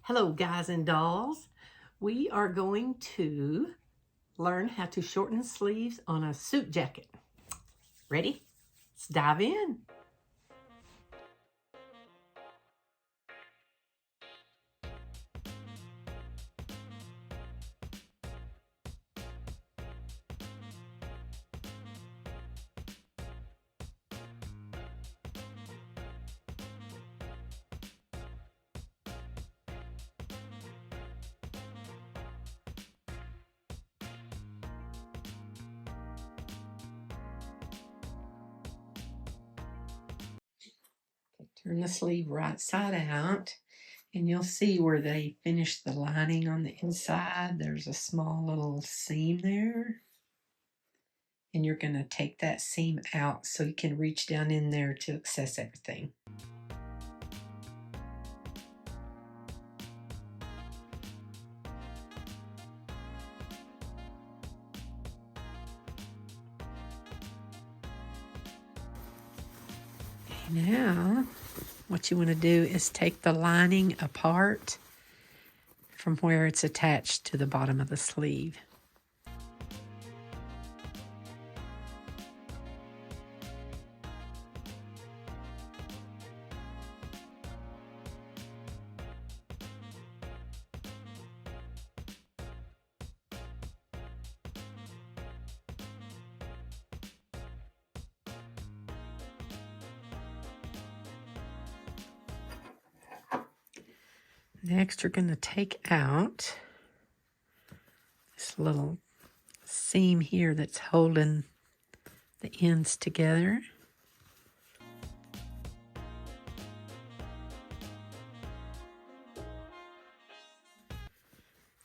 Hello guys and dolls. We are going to learn how to shorten sleeves on a suit jacket. Ready? Let's dive in. Turn the sleeve right side out and you'll see where they finished the lining on the inside. There's a small little seam there. And you're going to take that seam out so you can reach down in there to access everything. Now, what you want to do is take the lining apart from where it's attached to the bottom of the sleeve. Next, you're going to take out this little seam here that's holding the ends together.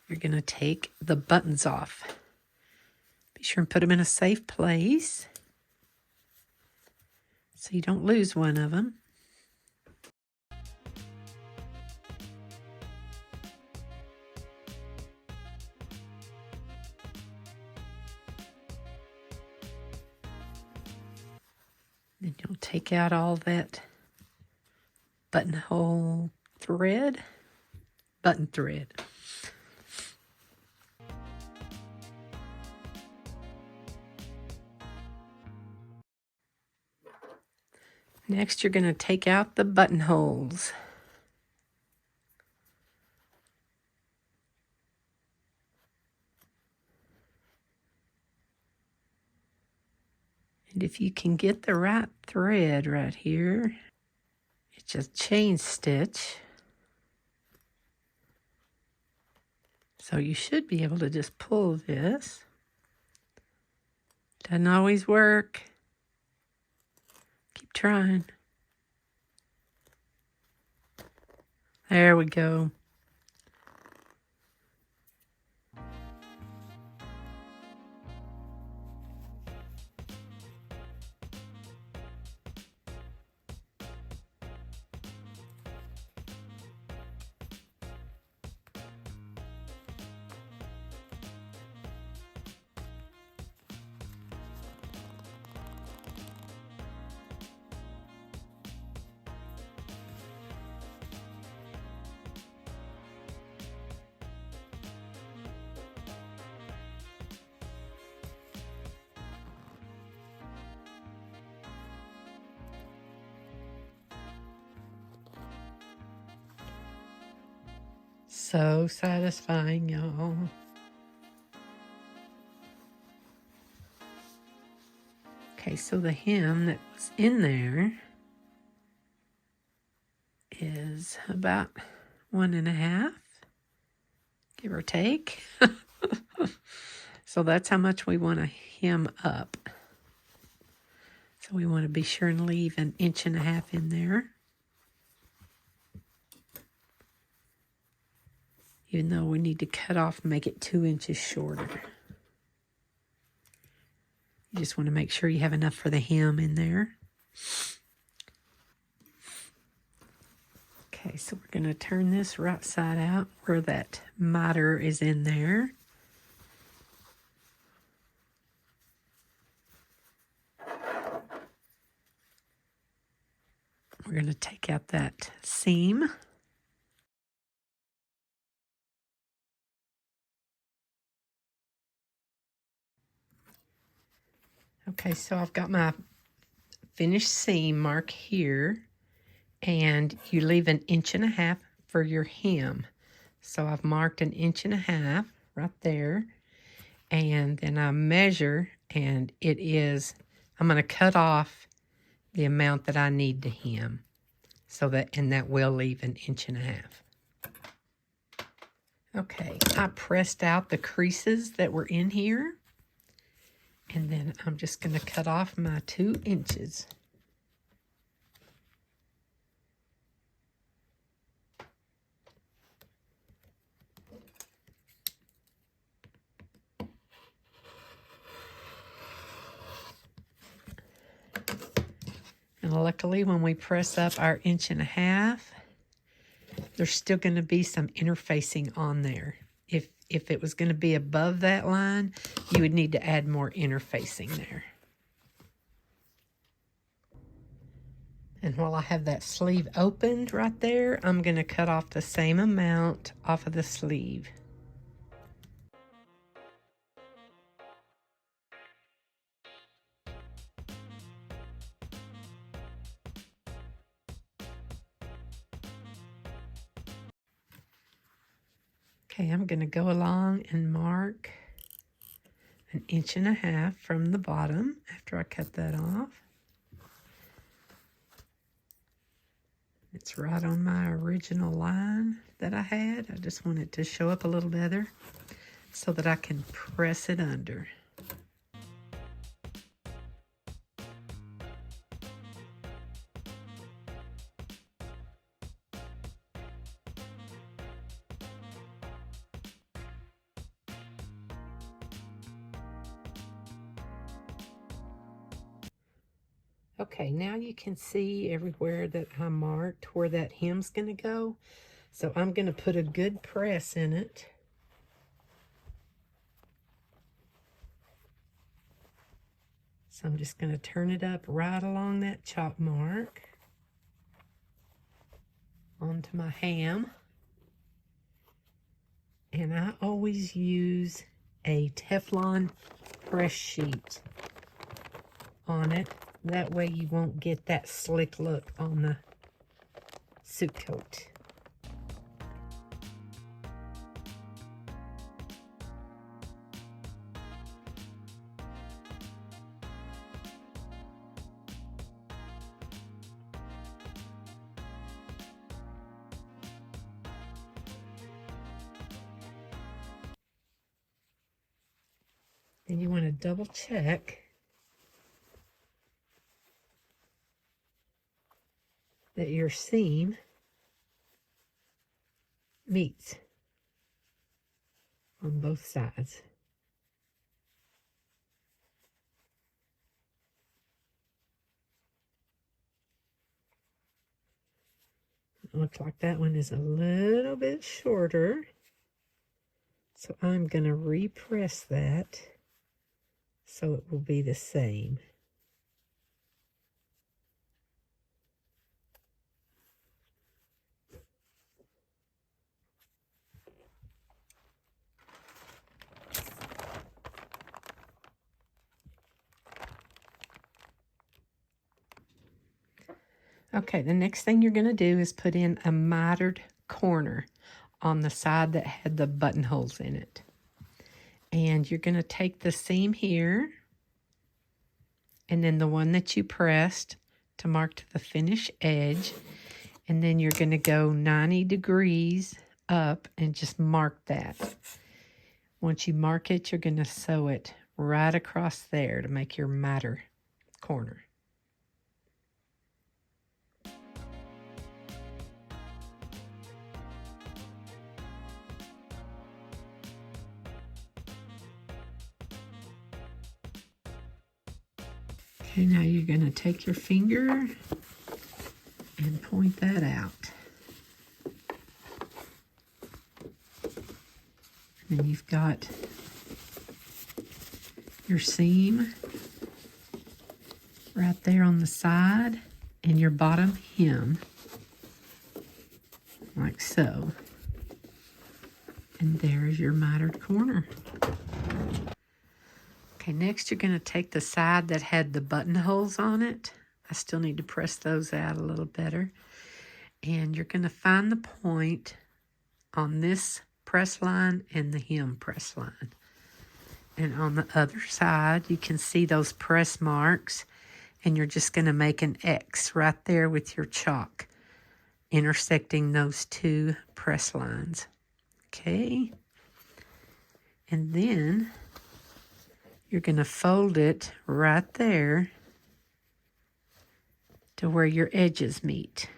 You're going to take the buttons off. Be sure and put them in a safe place so you don't lose one of them. Then you'll take out all that button thread. Next, you're going to take out the buttonholes. And if you can get the right thread right here, it's a chain stitch. So you should be able to just pull this. Doesn't always work. Keep trying. There we go. So satisfying, y'all. Okay, so the hem that was in there is about 1.5, give or take. So that's how much we want to hem up. So we want to be sure and leave 1.5 inches in there. Even though we need to cut off and make it 2 inches shorter. You just want to make sure you have enough for the hem in there. Okay, so we're going to turn this right side out where that miter is in there. We're going to take out that seam. Okay, so I've got my finished seam mark here, and you leave 1.5 inches for your hem. So I've marked 1.5 inches right there, and then I measure, and it is, I'm going to cut off the amount that I need to hem, so that, and that will leave 1.5 inches. Okay, I pressed out the creases that were in here, and then I'm just going to cut off my 2 inches. And luckily, when we press up our 1.5 inches, there's still going to be some interfacing on there. If it was going to be above that line, you would need to add more interfacing there. And while I have that sleeve opened right there, I'm going to cut off the same amount off of the sleeve. Okay, I'm going to go along and mark 1.5 inches from the bottom after I cut that off. It's right on my original line that I had. I just want it to show up a little better so that I can press it under. Okay, now you can see everywhere that I marked where that hem's going to go. So I'm going to put a good press in it. So I'm just going to turn it up right along that chalk mark onto my hem. And I always use a Teflon press sheet on it. That way you won't get that slick look on the suit coat. Then you want to double check that your seam meets on both sides. It looks like that one is a little bit shorter. So I'm going to repress that so it will be the same. Okay, the next thing you're going to do is put in a mitered corner on the side that had the buttonholes in it. And you're going to take the seam here, and then the one that you pressed to mark to the finished edge, and then you're going to go 90 degrees up and just mark that. Once you mark it, you're going to sew it right across there to make your miter corner. Okay, now you're going to take your finger and point that out. And then you've got your seam right there on the side and your bottom hem, like so. And there's your mitered corner. Okay, next you're going to take the side that had the buttonholes on it. I still need to press those out a little better. And you're going to find the point on this press line and the hem press line. And on the other side, you can see those press marks, and you're just going to make an X right there with your chalk, intersecting those two press lines. Okay. And then you're going to fold it right there to where your edges meet.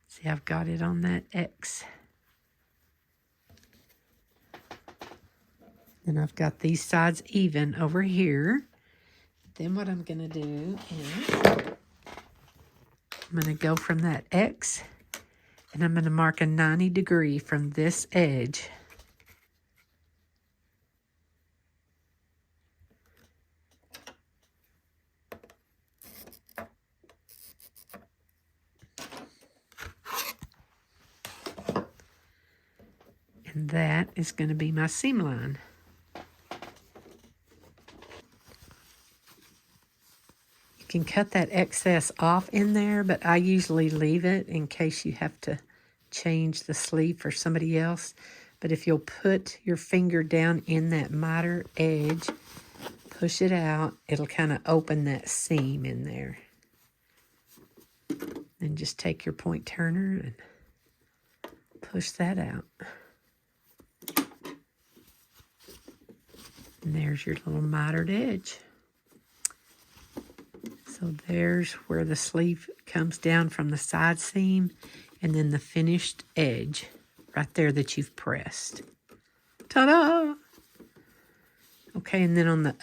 See, I've got it on that X. Then I've got these sides even over here. Then what I'm going to do is I'm going to go from that X, and I'm going to mark a 90-degree from this edge. And that is going to be my seam line. You can cut that excess off in there, but I usually leave it in case you have to change the sleeve for somebody else. But if you'll put your finger down in that miter edge, push it out, it'll kind of open that seam in there. Then just take your point turner and push that out. And there's your little mitered edge. So there's where the sleeve comes down from the side seam, and then the finished edge right there that you've pressed. Ta-da! Okay, and then on the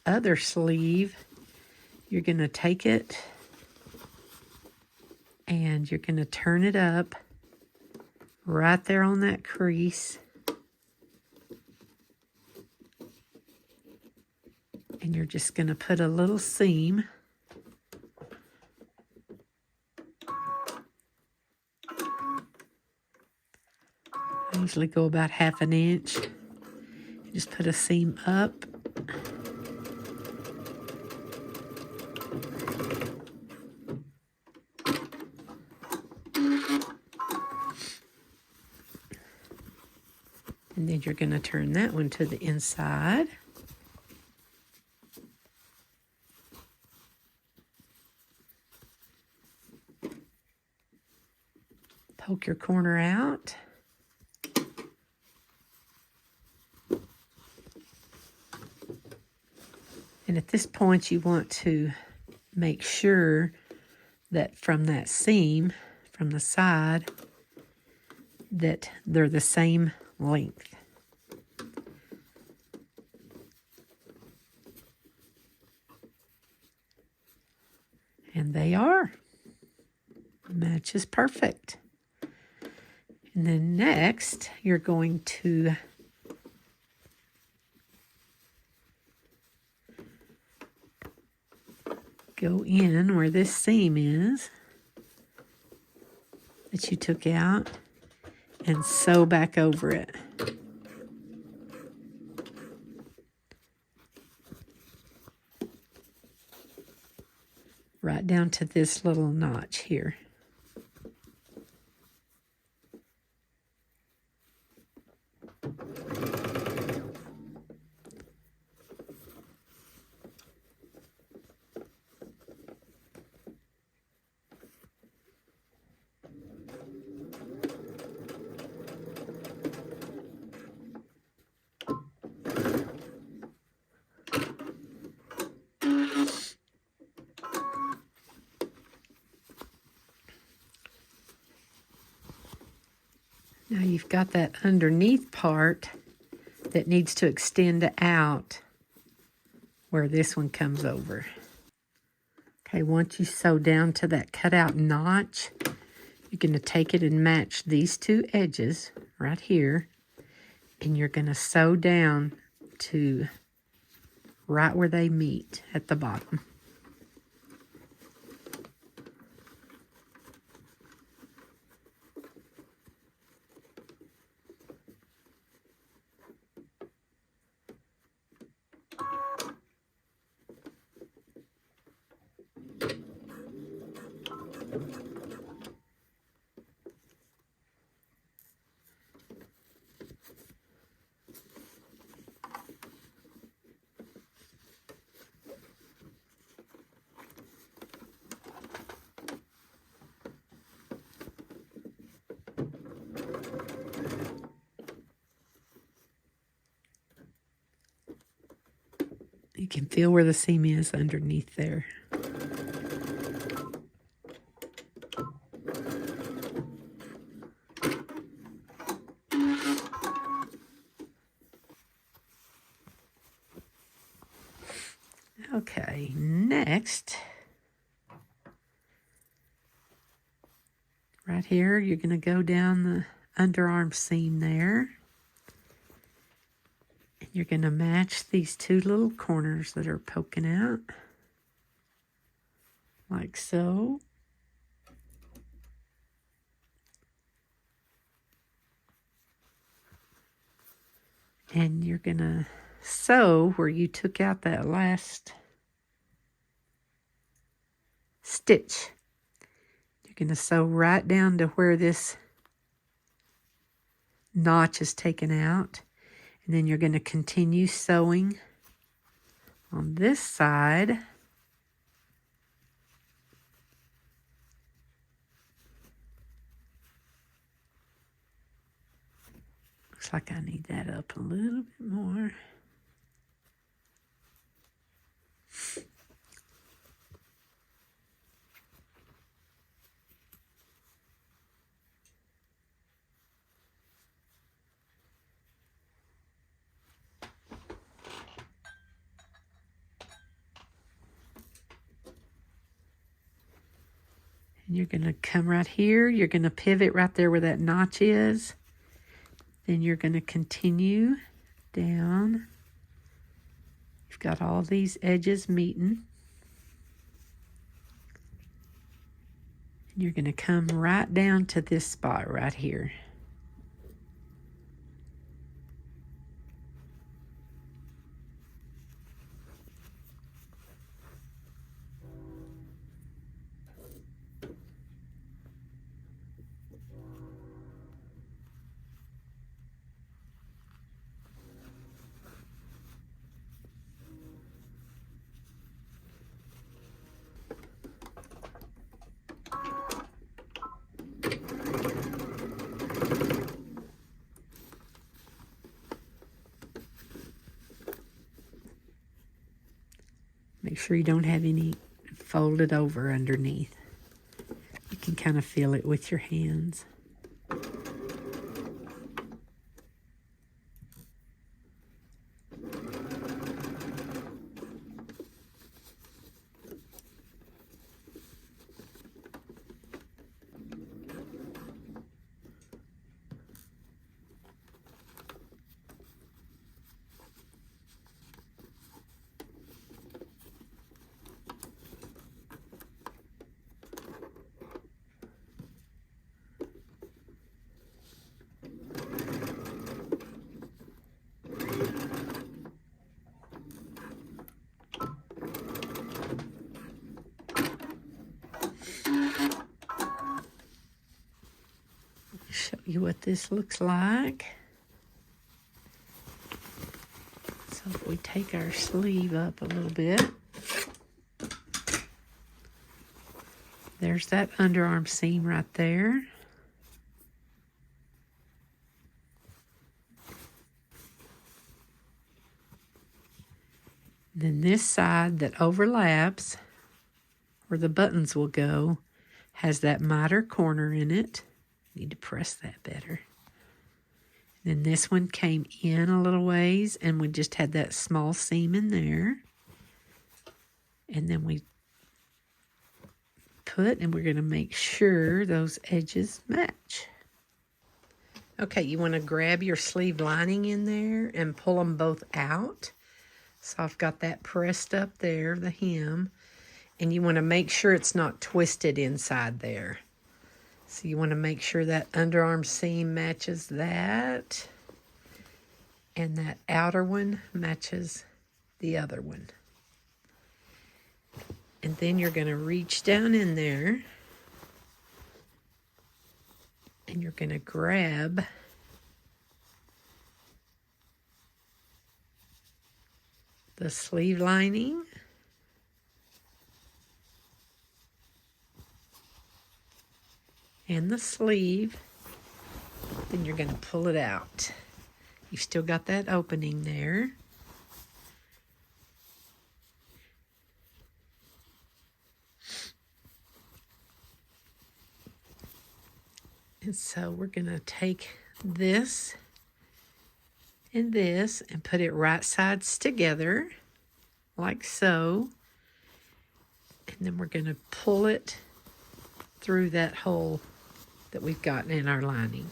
other sleeve, you're going to take it and you're going to turn it up right there on that crease. And you're just going to put a little seam. I usually go about 1/2 inch. Just put a seam up. And then you're going to turn that one to the inside. Poke your corner out. And at this point, you want to make sure that from that seam, from the side, that they're the same length. And they are. Match is perfect. And then next, you're going to go in where this seam is that you took out and sew back over it. Right down to this little notch here. Now you've got that underneath part that needs to extend out where this one comes over. Okay, once you sew down to that cutout notch, you're going to take it and match these two edges right here, and you're going to sew down to right where they meet at the bottom. You can feel where the seam is underneath there. Okay, next, right here, you're going to go down the underarm seam there. And you're going to match these two little corners that are poking out, like so. And you're going to sew where you took out that last stitch. You're going to sew right down to where this notch is taken out. And then you're going to continue sewing on this side. Looks like I need that up a little bit more. And you're going to come right here. You're going to pivot right there where that notch is. Then you're going to continue down. You've got all these edges meeting. And you're going to come right down to this spot right here. Make sure you don't have any folded over underneath. You can kind of feel it with your hands. Show you what this looks like. So if we take our sleeve up a little bit, there's that underarm seam right there. Then this side that overlaps, where the buttons will go, has that miter corner in it. Need to press that better. Then this one came in a little ways, and we just had that small seam in there. And then we put, and we're going to make sure those edges match. Okay, you want to grab your sleeve lining in there and pull them both out. So I've got that pressed up there, the hem, and you want to make sure it's not twisted inside there. So you want to make sure that underarm seam matches that, and that outer one matches the other one. And then you're going to reach down in there you're going to grab the sleeve lining and the sleeve, then you're going to pull it out. You've still got that opening there. And so we're going to take this and this and put it right sides together, like so. And then we're going to pull it through that hole that we've gotten in our lining.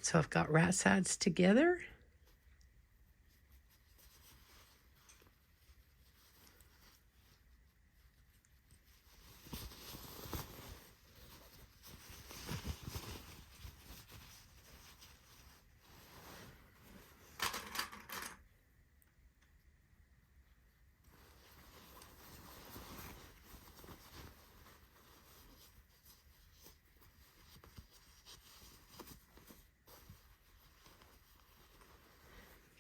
So I've got right sides together.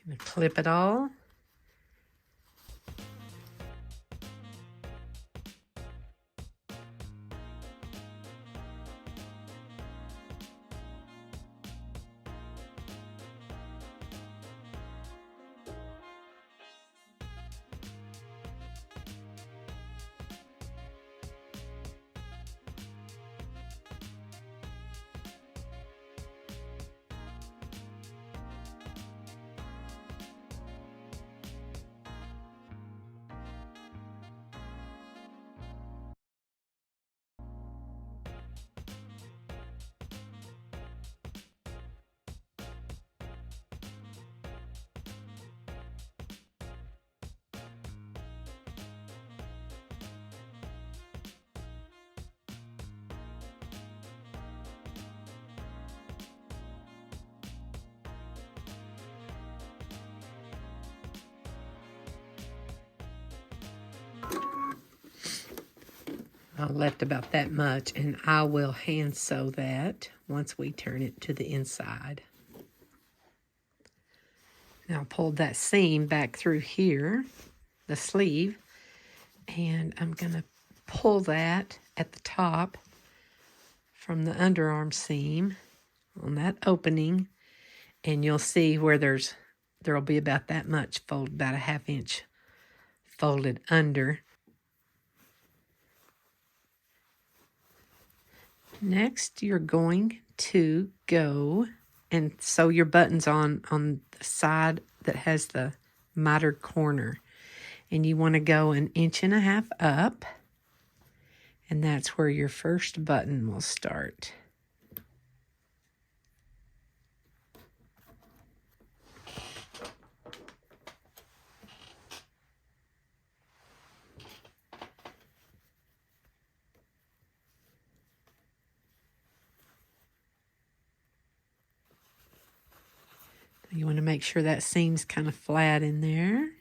Gonna clip it all. I left about that much, and I will hand sew that once we turn it to the inside. Now I pulled that seam back through here, the sleeve, and I'm going to pull that at the top from the underarm seam on that opening, and you'll see where there'll be about that much folded, about a 1/2 inch folded under. Next, you're going to go and sew your buttons on the side that has the mitered corner. And you want to go 1.5 inches up, and that's where your first button will start. You want to make sure that seam's kind of flat in there. And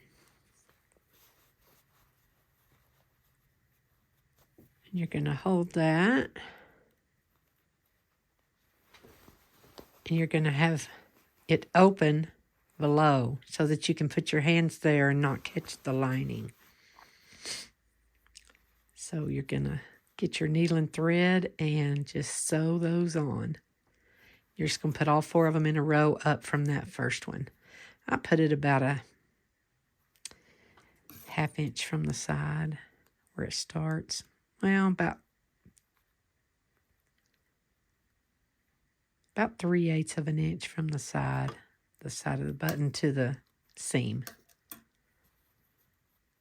you're going to hold that. And you're going to have it open below so that you can put your hands there and not catch the lining. So you're going to get your needle and thread and just sew those on. You're just going to put all 4 of them in a row up from that first one. I put it about a 1/2 inch from the side where it starts. Well, about 3/8 of an inch from the side of the button to the seam.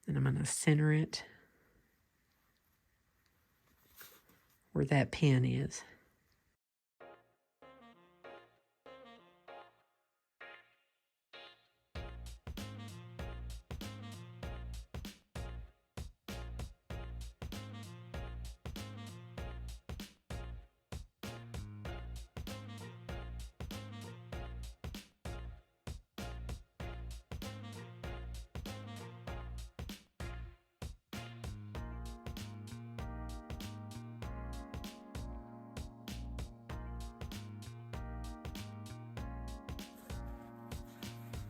And I'm going to center it where that pin is.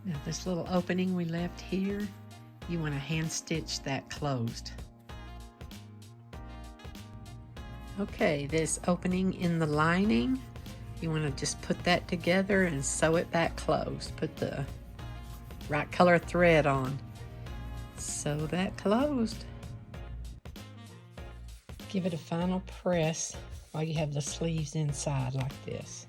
Now this little opening we left here, you want to hand stitch that closed. Okay, this opening in the lining, you want to just put that together and sew it back closed. Put the right color thread on. Sew that closed. Give it a final press while you have the sleeves inside like this.